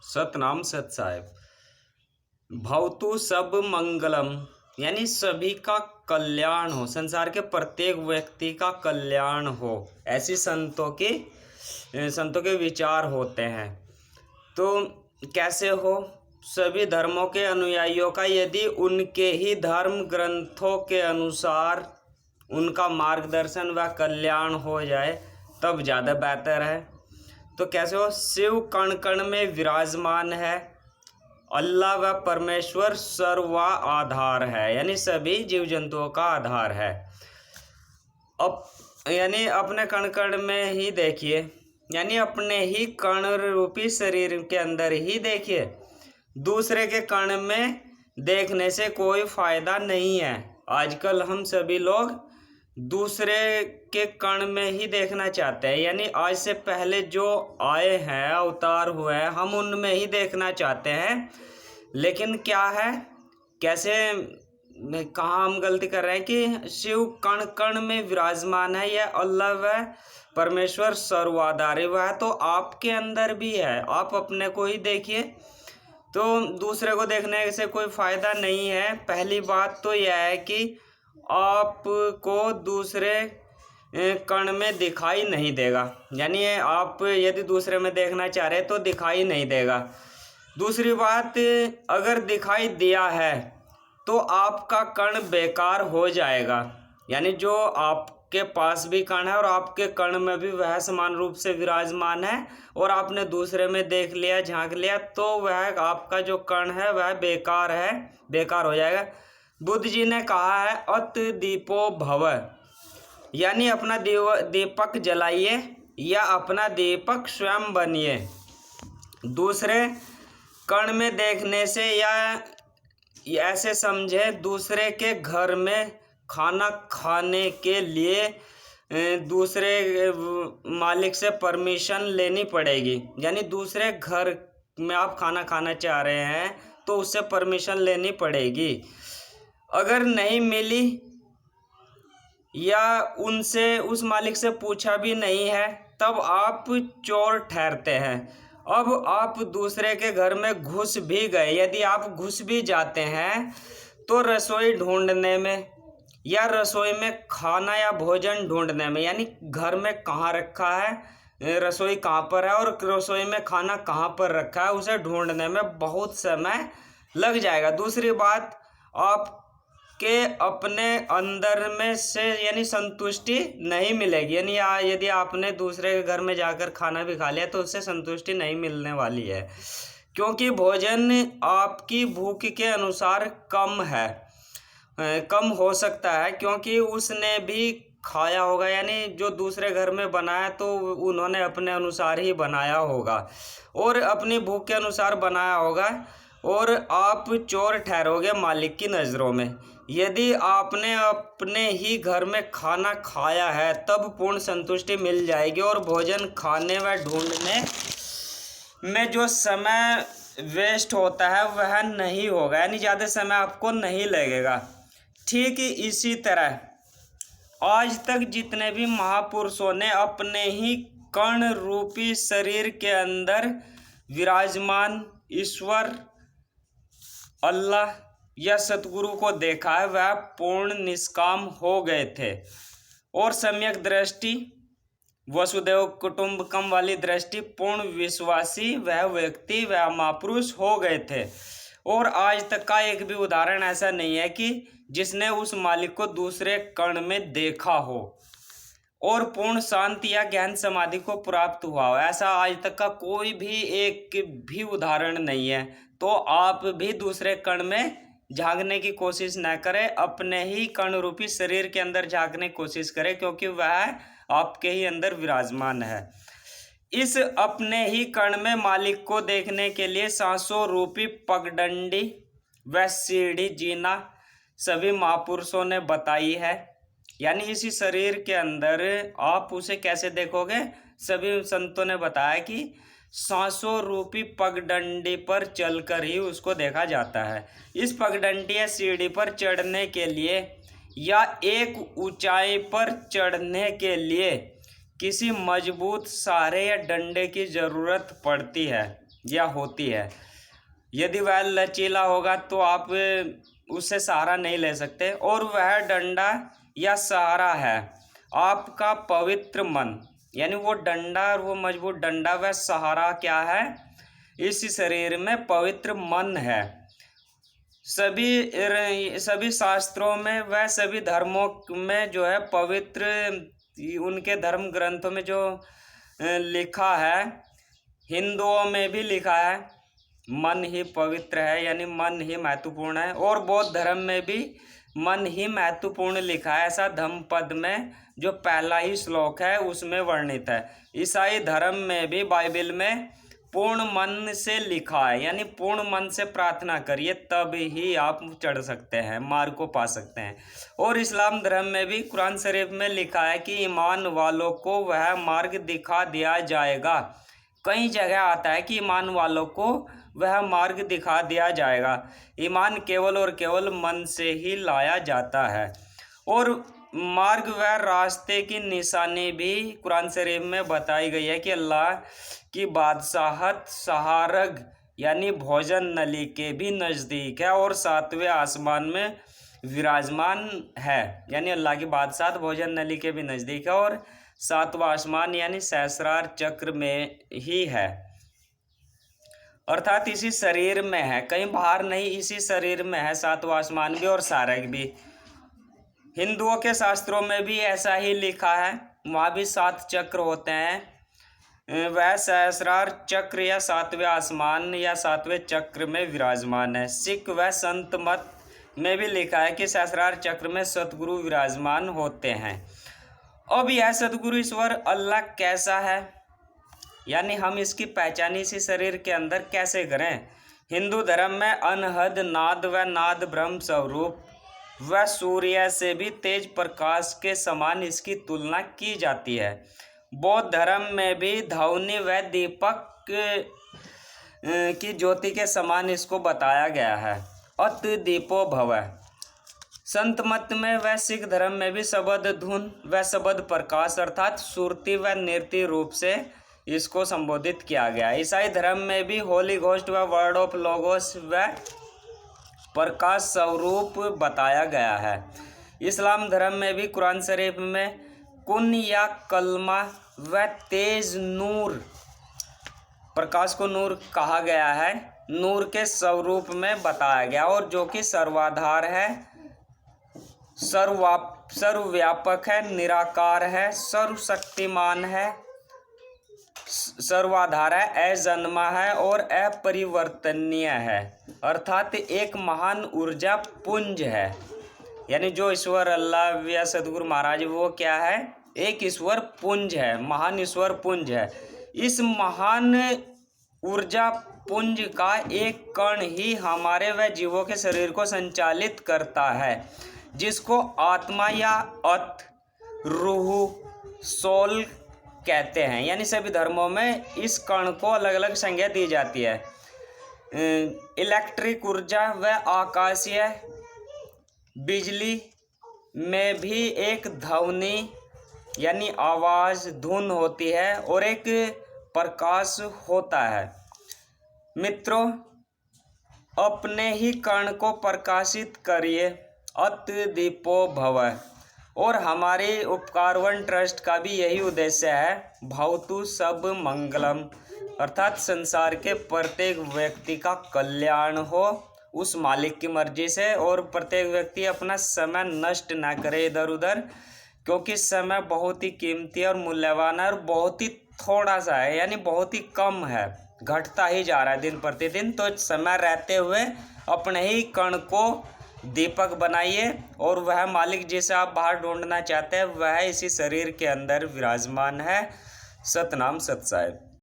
सतनाम सत साहेब। भवतु सब मंगलम यानी सभी का कल्याण हो, संसार के प्रत्येक व्यक्ति का कल्याण हो, ऐसी संतों के विचार होते हैं। तो कैसे हो? सभी धर्मों के अनुयायियों का यदि उनके ही धर्म ग्रंथों के अनुसार उनका मार्गदर्शन व कल्याण हो जाए तब ज़्यादा बेहतर है। तो कैसे हो? शिव कण कण में विराजमान है, अल्लाह व परमेश्वर सर्व आधार है, यानी सभी जीव जंतुओं का आधार है। अब यानी अपने कण कण में ही देखिए, यानी अपने ही कण रूपी शरीर के अंदर ही देखिए। दूसरे के कण में देखने से कोई फायदा नहीं है। आजकल हम सभी लोग दूसरे के कण में ही देखना चाहते हैं, यानी आज से पहले जो आए हैं, अवतार हुए हैं, हम उनमें ही देखना चाहते हैं। लेकिन क्या है, कैसे, कहाँ हम गलती कर रहे हैं कि शिव कण कण में विराजमान है, यह अल्लाह व परमेश्वर सर्वाधारी वह है, तो आपके अंदर भी है। आप अपने को ही देखिए, तो दूसरे को देखने से कोई फायदा नहीं है। पहली बात तो यह है कि आपको दूसरे कण में दिखाई नहीं देगा, यानी आप यदि दूसरे में देखना चाह रहे तो दिखाई नहीं देगा। दूसरी बात, अगर दिखाई दिया है तो आपका कण बेकार हो जाएगा, यानी जो आपके पास भी कण है और आपके कण में भी वह समान रूप से विराजमान है और आपने दूसरे में देख लिया, झांक लिया, तो वह आपका जो कण है वह बेकार है, बेकार हो जाएगा। बुद्ध जी ने कहा है अत दीपो भव, यानी अपना दीपक जलाइए या अपना दीपक स्वयं बनिए। दूसरे कण में देखने से या ऐसे समझे, दूसरे के घर में खाना खाने के लिए दूसरे मालिक से परमिशन लेनी पड़ेगी, यानी दूसरे घर में आप खाना खाना चाह रहे हैं तो उससे परमिशन लेनी पड़ेगी। अगर नहीं मिली या उनसे, उस मालिक से पूछा भी नहीं है, तब आप चोर ठहरते हैं। अब आप दूसरे के घर में घुस भी गए, यदि आप घुस भी जाते हैं तो रसोई ढूंढने में या रसोई में खाना या भोजन ढूंढने में, यानी घर में कहाँ रखा है, रसोई कहाँ पर है और रसोई में खाना कहाँ पर रखा है, उसे ढूंढने में बहुत समय लग जाएगा। दूसरी बात, आपके अपने अंदर में से यानी संतुष्टि नहीं मिलेगी, यानी यदि आपने दूसरे के घर में जाकर खाना भी खा लिया तो उससे संतुष्टि नहीं मिलने वाली है, क्योंकि भोजन आपकी भूख के अनुसार कम हो सकता है, क्योंकि उसने भी खाया होगा, यानी जो दूसरे घर में बनाया तो उन्होंने अपने अनुसार ही बनाया होगा और अपनी भूख के अनुसार बनाया होगा, और आप चोर ठहरोगे मालिक की नज़रों में। यदि आपने अपने ही घर में खाना खाया है तब पूर्ण संतुष्टि मिल जाएगी और भोजन खाने व ढूंढने में जो समय वेस्ट होता है वह नहीं होगा, यानी ज़्यादा समय आपको नहीं लगेगा। ठीक इसी तरह आज तक जितने भी महापुरुषों ने अपने ही कण रूपी शरीर के अंदर विराजमान ईश्वर अल्लाह या सतगुरु को देखा है, वह पूर्ण निष्काम हो गए थे और सम्यक दृष्टि, वसुदेव कुटुंबकम वाली दृष्टि, पूर्ण विश्वासी वह व्यक्ति, वह महापुरुष हो गए थे। और आज तक का एक भी उदाहरण ऐसा नहीं है कि जिसने उस मालिक को दूसरे कण में देखा हो और पूर्ण शांति या ज्ञान समाधि को प्राप्त हुआ हो, ऐसा आज तक का कोई भी एक भी उदाहरण नहीं है। तो आप भी दूसरे कण में झांकने की कोशिश न करें, अपने ही कण रूपी शरीर के अंदर झांकने की कोशिश करें, क्योंकि वह आपके ही अंदर विराजमान है। इस अपने ही कण में मालिक को देखने के लिए सांसों रूपी पगडंडी व सीढ़ी जीना सभी महापुरुषों ने बताई है, यानी इसी शरीर के अंदर आप उसे कैसे देखोगे, सभी संतों ने बताया कि सांसों रूपी पगडंडी पर चलकर ही उसको देखा जाता है। इस पगडंडी या सीढ़ी पर चढ़ने के लिए या एक ऊंचाई पर चढ़ने के लिए किसी मजबूत सहारे या डंडे की ज़रूरत पड़ती है, या होती है। यदि वह लचीला होगा तो आप उससे सहारा नहीं ले सकते। और वह डंडा या सहारा है आपका पवित्र मन, यानी वो डंडा और वो मजबूत डंडा वह सहारा क्या है, इस शरीर में पवित्र मन है। सभी शास्त्रों में वह सभी धर्मों में जो है पवित्र, उनके धर्म ग्रंथों में जो लिखा है, हिंदुओं में भी लिखा है मन ही पवित्र है, यानी मन ही महत्वपूर्ण है। और बौद्ध धर्म में भी मन ही महत्वपूर्ण लिखा है, ऐसा धम्मपद में जो पहला ही श्लोक है उसमें वर्णित है। ईसाई धर्म में भी बाइबल में पूर्ण मन से लिखा है, यानी पूर्ण मन से प्रार्थना करिए तब ही आप चढ़ सकते हैं, मार्ग को पा सकते हैं। और इस्लाम धर्म में भी कुरान शरीफ में लिखा है कि ईमान वालों को वह मार्ग दिखा दिया जाएगा। कई जगह आता है कि ईमान वालों को वह मार्ग दिखा दिया जाएगा। ईमान केवल और केवल मन से ही लाया जाता है। और मार्ग व रास्ते की निशानी भी कुरान शरीफ में बताई गई है कि अल्लाह की बादशाहत सहारग यानी भोजन नली के भी नज़दीक है और 7वें आसमान में विराजमान है, यानी अल्लाह की बादशाहत भोजन नली के भी नज़दीक है और 7वां आसमान यानी सहस्रार चक्र में ही है, अर्थात इसी शरीर में है, कहीं बाहर नहीं, इसी शरीर में है 7वां आसमान भी और सारग भी। हिंदुओं के शास्त्रों में भी ऐसा ही लिखा है, वहाँ भी 7 चक्र होते हैं, वह सहस्रार चक्र या 7वें आसमान या 7वें चक्र में विराजमान है। सिख व संत मत में भी लिखा है कि सहस्रार चक्र में सतगुरु विराजमान होते हैं। अब यह सतगुरु ईश्वर अल्लाह कैसा है, यानी हम इसकी पहचान इसी शरीर के अंदर कैसे करें। हिंदू धर्म में अनहद नाद व नाद ब्रह्म स्वरूप व सूर्य से भी तेज प्रकाश के समान इसकी तुलना की जाती है। बौद्ध धर्म में भी ध्वनि व दीपक की ज्योति के समान इसको बताया गया है, अत दीपो भव। संत मत में व सिख धर्म में भी शब्द धुन व शब्द प्रकाश अर्थात सुरती व नृत्य रूप से इसको संबोधित किया गया। ईसाई धर्म में भी होली घोस्ट व वर्ड ऑफ लोगोस व प्रकाश स्वरूप बताया गया है। इस्लाम धर्म में भी कुरान शरीफ में कुन या कलमा व तेज नूर, प्रकाश को नूर कहा गया है, नूर के स्वरूप में बताया गया और जो कि सर्वाधार है, सर्वव्यापक है, निराकार है, सर्वशक्तिमान है, सर्वाधार है, अजन्मा है और अपरिवर्तनीय है, अर्थात एक महान ऊर्जा पुंज है। यानी जो ईश्वर अल्लाह या सदगुरु महाराज वो क्या है, एक ईश्वर पुंज है, महान ईश्वर पुंज है। इस महान ऊर्जा पुंज का एक कण ही हमारे व जीवों के शरीर को संचालित करता है, जिसको आत्मा या अत रूह सोल कहते हैं। यानी सभी धर्मों में इस कण को अलग अलग संज्ञा दी जाती है। इलेक्ट्रिक ऊर्जा व आकाशीय बिजली में भी एक ध्वनि यानी आवाज़ धुन होती है और एक प्रकाश होता है। मित्रों, अपने ही कण को प्रकाशित करिए, अत दीपो भव। और हमारे उपकारवन ट्रस्ट का भी यही उद्देश्य है, भवतु सब मंगलम, अर्थात संसार के प्रत्येक व्यक्ति का कल्याण हो उस मालिक की मर्जी से, और प्रत्येक व्यक्ति अपना समय नष्ट ना करे इधर उधर, क्योंकि समय बहुत ही कीमती और मूल्यवान है और बहुत ही थोड़ा सा है, यानी बहुत ही कम है, घटता ही जा रहा है दिन प्रतिदिन। तो समय रहते हुए अपने ही कण को दीपक बनाइए और वह मालिक जिसे आप बाहर ढूंढना चाहते हैं वह इसी शरीर के अंदर विराजमान है। सतनाम सत साहिब।